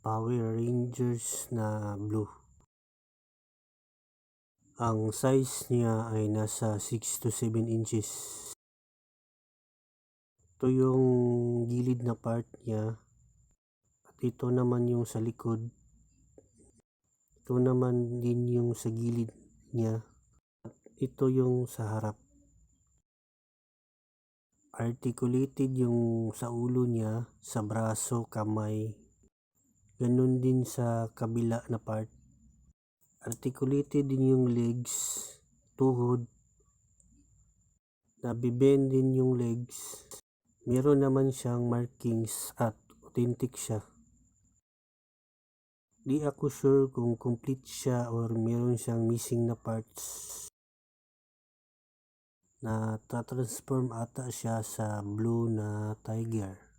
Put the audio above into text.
Power Rangers na blue. Ang size niya ay nasa 6 to 7 inches. Ito yung gilid na part niya. At ito naman yung sa likod. Ito naman din yung sa gilid niya. At ito yung sa harap. Articulated yung sa ulo niya, sa braso, kamay. Ganun din sa kabila na part. Articulated din yung legs, tuhod. Nabibend din yung legs. Meron naman siyang markings at authentic siya. Di ako sure kung complete siya or meron siyang missing na parts. Na transform ata siya sa blue na tiger.